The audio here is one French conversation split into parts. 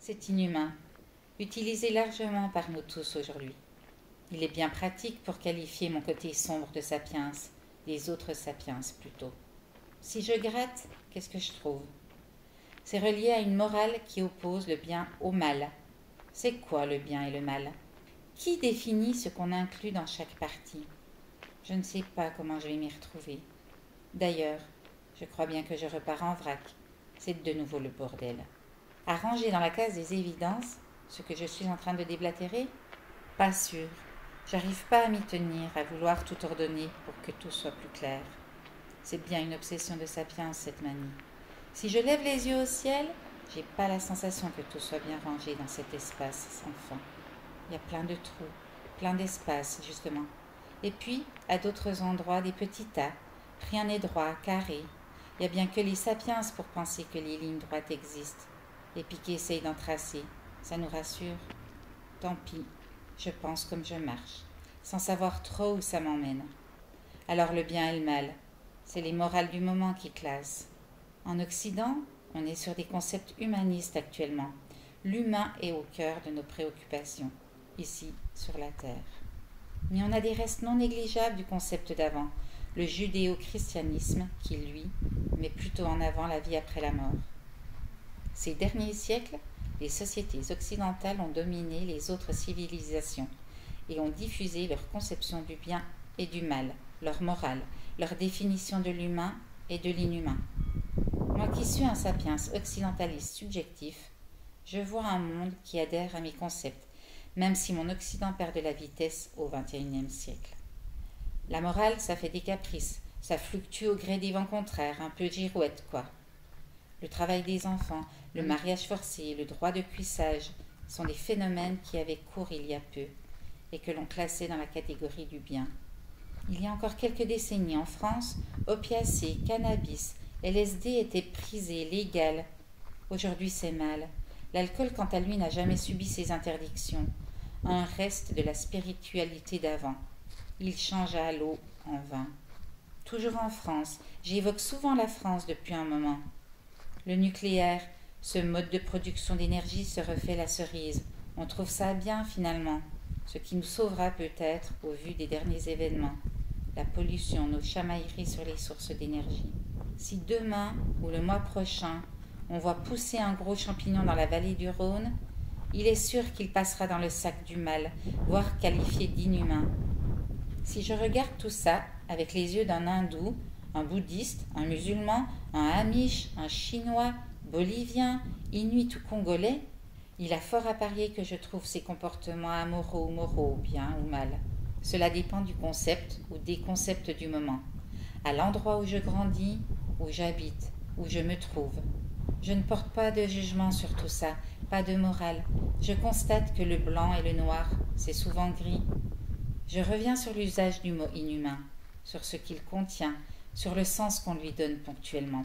C'est inhumain, utilisé largement par nous tous aujourd'hui. Il est bien pratique pour qualifier mon côté sombre de sapiens, des autres sapiens plutôt. Si je gratte, qu'est-ce que je trouve? C'est relié à une morale qui oppose le bien au mal. C'est quoi le bien et le mal? Qui définit ce qu'on inclut dans chaque partie? Je ne sais pas comment je vais m'y retrouver. D'ailleurs, je crois bien que je repars en vrac. C'est de nouveau le bordel. À ranger dans la case des évidences ce que je suis en train de déblatérer? Pas sûr. J'arrive pas à m'y tenir, à vouloir tout ordonner pour que tout soit plus clair. C'est bien une obsession de sapiens, cette manie. Si je lève les yeux au ciel, j'ai pas la sensation que tout soit bien rangé dans cet espace sans fin. Il y a plein de trous, plein d'espaces, justement. Et puis, à d'autres endroits, des petits tas. Rien n'est droit, carré. Il n'y a bien que les sapiens pour penser que les lignes droites existent. Et puis qui essayent d'en tracer. Ça nous rassure. Tant pis, je pense comme je marche, sans savoir trop où ça m'emmène. Alors le bien et le mal, c'est les morales du moment qui classent. En Occident, on est sur des concepts humanistes actuellement. L'humain est au cœur de nos préoccupations, ici, sur la Terre. Mais on a des restes non négligeables du concept d'avant, le judéo-christianisme qui, lui, met plutôt en avant la vie après la mort. Ces derniers siècles, les sociétés occidentales ont dominé les autres civilisations et ont diffusé leur conception du bien et du mal, leur morale, leur définition de l'humain et de l'inhumain. Moi qui suis un sapiens occidentaliste subjectif, je vois un monde qui adhère à mes concepts, même si mon Occident perd de la vitesse au XXIe siècle. La morale, ça fait des caprices, ça fluctue au gré des vents contraires, un peu girouette, quoi. Le travail des enfants, le mariage forcé, le droit de cuissage sont des phénomènes qui avaient cours il y a peu et que l'on classait dans la catégorie du bien. Il y a encore quelques décennies en France, opiacés, cannabis, LSD étaient prisés, légal. Aujourd'hui c'est mal. L'alcool quant à lui n'a jamais subi ces interdictions, un reste de la spiritualité d'avant. Il changea l'eau en vin. Toujours en France, j'évoque souvent la France depuis un moment. Le nucléaire, ce mode de production d'énergie se refait la cerise. On trouve ça bien finalement, ce qui nous sauvera peut-être au vu des derniers événements. La pollution, nos chamailleries sur les sources d'énergie. Si demain ou le mois prochain, on voit pousser un gros champignon dans la vallée du Rhône, il est sûr qu'il passera dans le sac du mal, voire qualifié d'inhumain. Si je regarde tout ça avec les yeux d'un hindou, un bouddhiste, un musulman, un amish, un chinois, bolivien, inuit ou congolais, il a fort à parier que je trouve ces comportements amoraux ou moraux, bien ou mal. Cela dépend du concept ou des concepts du moment, à l'endroit où je grandis, où j'habite, où je me trouve. Je ne porte pas de jugement sur tout ça, pas de morale. Je constate que le blanc et le noir, c'est souvent gris. Je reviens sur l'usage du mot inhumain, sur ce qu'il contient, sur le sens qu'on lui donne ponctuellement.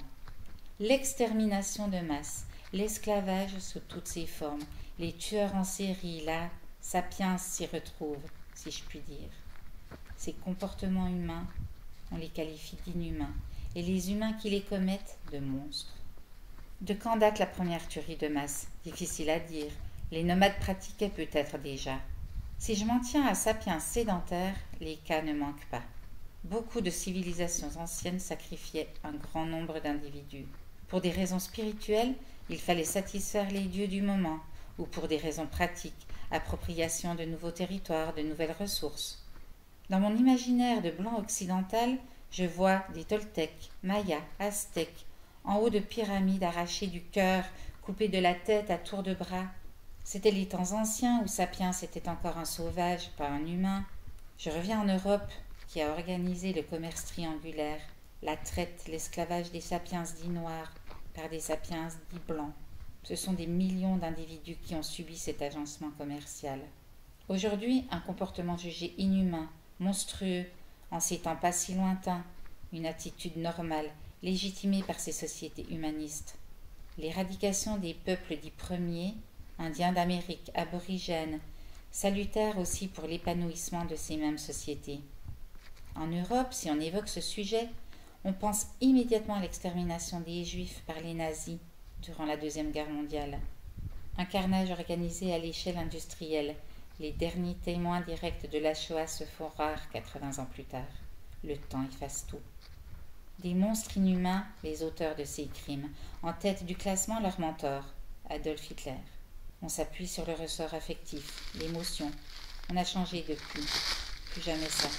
L'extermination de masse, l'esclavage sous toutes ses formes, les tueurs en série, là, sapiens s'y retrouvent, si je puis dire. Ces comportements humains, on les qualifie d'inhumains, et les humains qui les commettent de monstres. De quand date la première tuerie de masse? Difficile à dire. Les nomades pratiquaient peut-être déjà. Si je m'en tiens à sapiens sédentaires, les cas ne manquent pas. Beaucoup de civilisations anciennes sacrifiaient un grand nombre d'individus. Pour des raisons spirituelles, il fallait satisfaire les dieux du moment, ou pour des raisons pratiques, appropriation de nouveaux territoires, de nouvelles ressources. Dans mon imaginaire de blanc occidental, je vois des Toltecs, Mayas, Aztèques, en haut de pyramides arrachées du cœur, coupées de la tête à tour de bras. C'étaient les temps anciens où Sapiens était encore un sauvage, pas un humain. Je reviens en Europe, qui a organisé le commerce triangulaire, la traite, l'esclavage des sapiens dits noirs par des sapiens dits blancs. Ce sont des millions d'individus qui ont subi cet agencement commercial. Aujourd'hui, un comportement jugé inhumain, monstrueux, en ces temps pas si lointains, une attitude normale, légitimée par ces sociétés humanistes. L'éradication des peuples dits premiers, indiens d'Amérique, aborigènes, salutaire aussi pour l'épanouissement de ces mêmes sociétés. En Europe, si on évoque ce sujet, on pense immédiatement à l'extermination des Juifs par les nazis durant la Deuxième Guerre mondiale. Un carnage organisé à l'échelle industrielle. Les derniers témoins directs de la Shoah se font rares 80 ans plus tard. Le temps efface tout. Des monstres inhumains, les auteurs de ces crimes, en tête du classement leur mentor, Adolf Hitler. On s'appuie sur le ressort affectif, l'émotion. On a changé depuis. Plus jamais ça.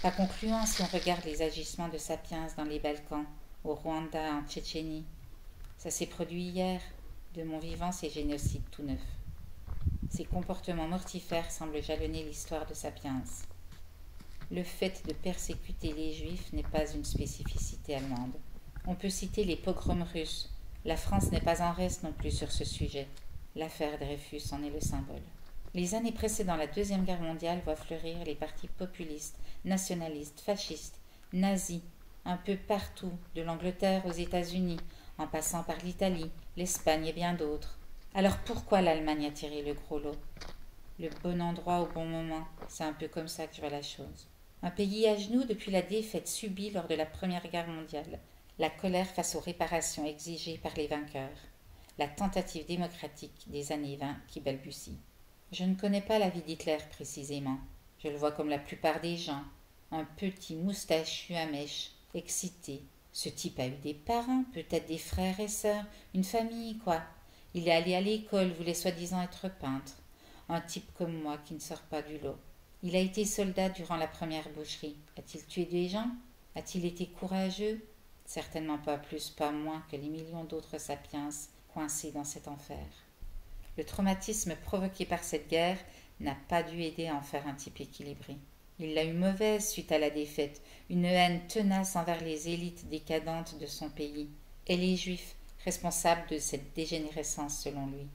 Pas concluant si on regarde les agissements de Sapiens dans les Balkans, au Rwanda, en Tchétchénie. Ça s'est produit hier. De mon vivant, ces génocides tout neufs. Ces comportements mortifères semblent jalonner l'histoire de Sapiens. Le fait de persécuter les Juifs n'est pas une spécificité allemande. On peut citer les pogroms russes. La France n'est pas en reste non plus sur ce sujet. L'affaire Dreyfus en est le symbole. Les années précédant la Deuxième Guerre mondiale voient fleurir les partis populistes, nationalistes, fascistes, nazis, un peu partout, de l'Angleterre aux États-Unis, en passant par l'Italie, l'Espagne et bien d'autres. Alors pourquoi l'Allemagne a tiré le gros lot? Le bon endroit au bon moment, c'est un peu comme ça que je vois la chose. Un pays à genoux depuis la défaite subie lors de la Première Guerre mondiale, la colère face aux réparations exigées par les vainqueurs, la tentative démocratique des années 20 qui balbutie. Je ne connais pas la vie d'Hitler précisément. Je le vois comme la plupart des gens, un petit moustachu à mèche, excité. Ce type a eu des parents, peut-être des frères et sœurs, une famille, quoi. Il est allé à l'école, voulait soi-disant être peintre. Un type comme moi qui ne sort pas du lot. Il a été soldat durant la première boucherie. A-t-il tué des gens? A-t-il été courageux? Certainement pas plus, pas moins que les millions d'autres sapiens coincés dans cet enfer. Le traumatisme provoqué par cette guerre n'a pas dû aider à en faire un type équilibré. Il l'a eu mauvaise suite à la défaite, une haine tenace envers les élites décadentes de son pays, et les Juifs, responsables de cette dégénérescence selon lui.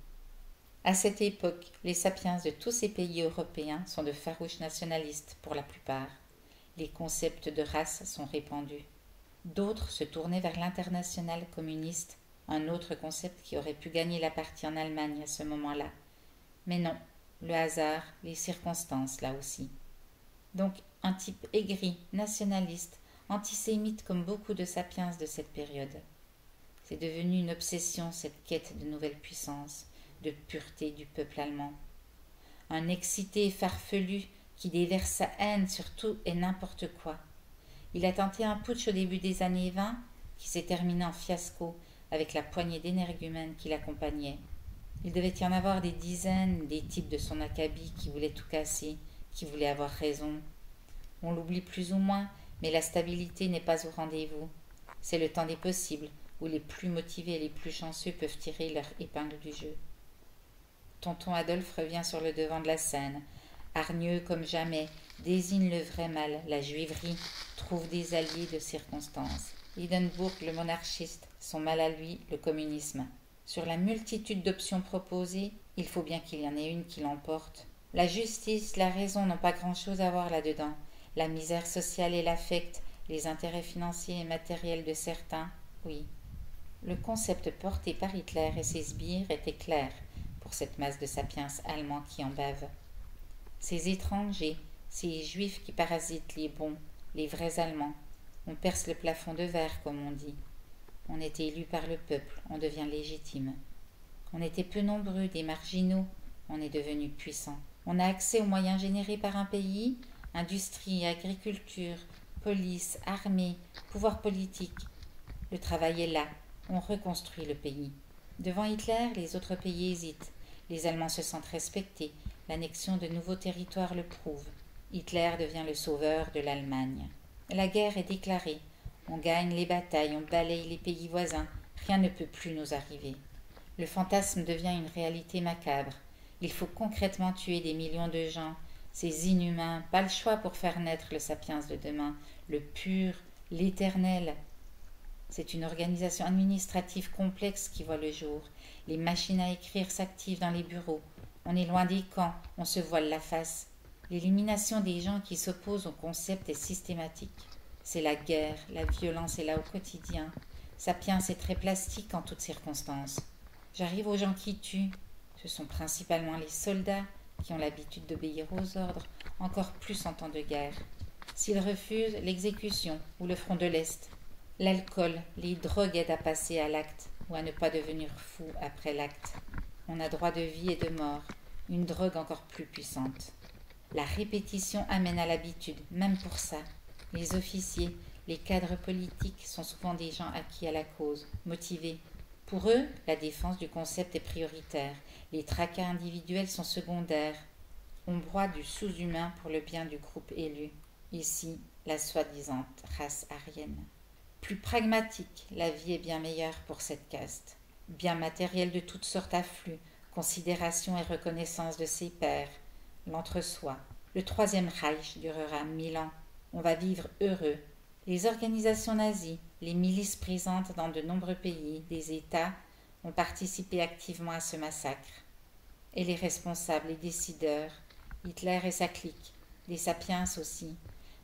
À cette époque, les sapiens de tous ces pays européens sont de farouches nationalistes pour la plupart. Les concepts de race sont répandus. D'autres se tournaient vers l'international communiste, un autre concept qui aurait pu gagner la partie en Allemagne à ce moment-là. Mais non, le hasard, les circonstances là aussi. Donc un type aigri, nationaliste, antisémite comme beaucoup de sapiens de cette période. C'est devenu une obsession cette quête de nouvelle puissance, de pureté du peuple allemand. Un excité farfelu qui déverse sa haine sur tout et n'importe quoi. Il a tenté un putsch au début des années 20 qui s'est terminé en fiasco avec la poignée d'énergumènes qui l'accompagnaient. Il devait y en avoir des dizaines, des types de son acabit qui voulaient tout casser, qui voulaient avoir raison. On l'oublie plus ou moins, mais la stabilité n'est pas au rendez-vous. C'est le temps des possibles, où les plus motivés et les plus chanceux peuvent tirer leur épingle du jeu. Tonton Adolphe revient sur le devant de la scène, hargneux comme jamais, désigne le vrai mal, la juiverie, trouve des alliés de circonstance. Hindenburg, le monarchiste, son mal à lui, le communisme. Sur la multitude d'options proposées, il faut bien qu'il y en ait une qui l'emporte. La justice, la raison n'ont pas grand-chose à voir là-dedans. La misère sociale et l'affect, les intérêts financiers et matériels de certains, oui. Le concept porté par Hitler et ses sbires était clair pour cette masse de sapiens allemands qui en bavent. Ces étrangers, ces juifs qui parasitent les bons, les vrais Allemands, on perce le plafond de verre, comme on dit. On est élu par le peuple, on devient légitime. On était peu nombreux, des marginaux, on est devenu puissant. On a accès aux moyens générés par un pays, industrie, agriculture, police, armée, pouvoir politique. Le travail est là, on reconstruit le pays. Devant Hitler, les autres pays hésitent. Les Allemands se sentent respectés, l'annexion de nouveaux territoires le prouve. Hitler devient le sauveur de l'Allemagne. La guerre est déclarée. On gagne les batailles, on balaye les pays voisins. Rien ne peut plus nous arriver. Le fantasme devient une réalité macabre. Il faut concrètement tuer des millions de gens. Ces inhumains, pas le choix pour faire naître le sapiens de demain, le pur, l'éternel. C'est une organisation administrative complexe qui voit le jour. Les machines à écrire s'activent dans les bureaux. On est loin des camps, on se voile la face. L'élimination des gens qui s'opposent au concept est systématique. C'est la guerre, la violence est là au quotidien. Sapiens est très plastique en toutes circonstances. J'arrive aux gens qui tuent. Ce sont principalement les soldats qui ont l'habitude d'obéir aux ordres, encore plus en temps de guerre. S'ils refusent, l'exécution ou le front de l'Est. L'alcool, les drogues aident à passer à l'acte ou à ne pas devenir fou après l'acte. On a droit de vie et de mort, une drogue encore plus puissante. La répétition amène à l'habitude, même pour ça. Les officiers, les cadres politiques sont souvent des gens acquis à la cause, motivés. Pour eux, la défense du concept est prioritaire, les tracas individuels sont secondaires. On broie du sous-humain pour le bien du groupe élu. Ici, la soi-disant race aryenne. Plus pragmatique, la vie est bien meilleure pour cette caste. Bien matériel de toutes sortes afflux, considération et reconnaissance de ses pairs, l'entre-soi. Le troisième Reich durera 1000 ans. On va vivre heureux. Les organisations nazies, les milices présentes dans de nombreux pays, des États, ont participé activement à ce massacre. Et les responsables, les décideurs, Hitler et sa clique, des sapiens aussi,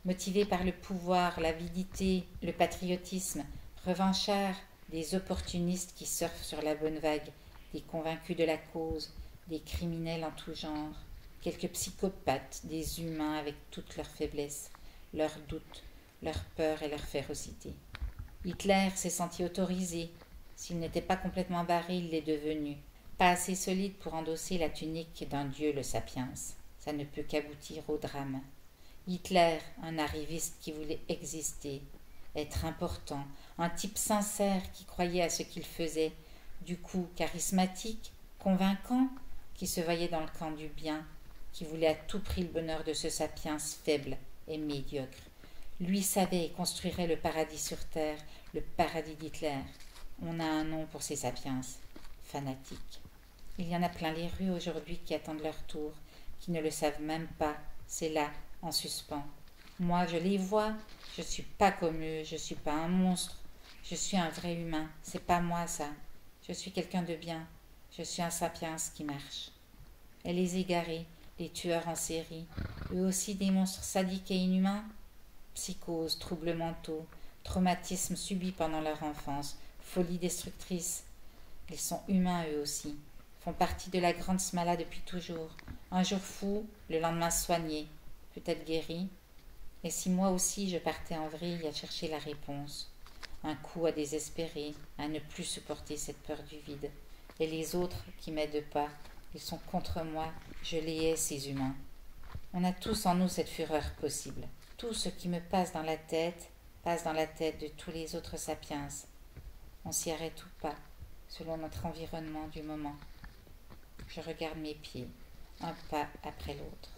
motivés par le pouvoir, l'avidité, le patriotisme, revanchards, des opportunistes qui surfent sur la bonne vague, des convaincus de la cause, des criminels en tout genre, quelques psychopathes, des humains avec toutes leurs faiblesses, leurs doutes, leurs peurs et leur férocité. Hitler s'est senti autorisé. S'il n'était pas complètement barré, il l'est devenu. Pas assez solide pour endosser la tunique d'un dieu, le sapiens. Ça ne peut qu'aboutir au drame. Hitler, un arriviste qui voulait exister, être important, un type sincère qui croyait à ce qu'il faisait, du coup charismatique, convaincant, qui se voyait dans le camp du bien, qui voulait à tout prix le bonheur de ce sapiens faible et médiocre. Lui savait et construirait le paradis sur terre, le paradis d'Hitler. On a un nom pour ces sapiens, fanatiques. Il y en a plein les rues aujourd'hui qui attendent leur tour, qui ne le savent même pas, c'est là, en suspens. Moi, je les vois, je suis pas comme eux, je suis pas un monstre, je suis un vrai humain, c'est pas moi ça. Je suis quelqu'un de bien, je suis un sapiens qui marche. Et les égarés, les tueurs en série, eux aussi des monstres sadiques et inhumains, psychose, troubles mentaux, traumatismes subis pendant leur enfance, folie destructrice. Ils sont humains eux aussi, font partie de la grande smala depuis toujours. Un jour fou, le lendemain soigné, peut-être guéri. Et si moi aussi je partais en vrille à chercher la réponse, un coup à désespérer, à ne plus supporter cette peur du vide. Et les autres qui m'aident pas, ils sont contre moi, je les hais ces humains. On a tous en nous cette fureur possible. Tout ce qui me passe dans la tête passe dans la tête de tous les autres sapiens. On s'y arrête ou pas, selon notre environnement du moment. Je regarde mes pieds, un pas après l'autre.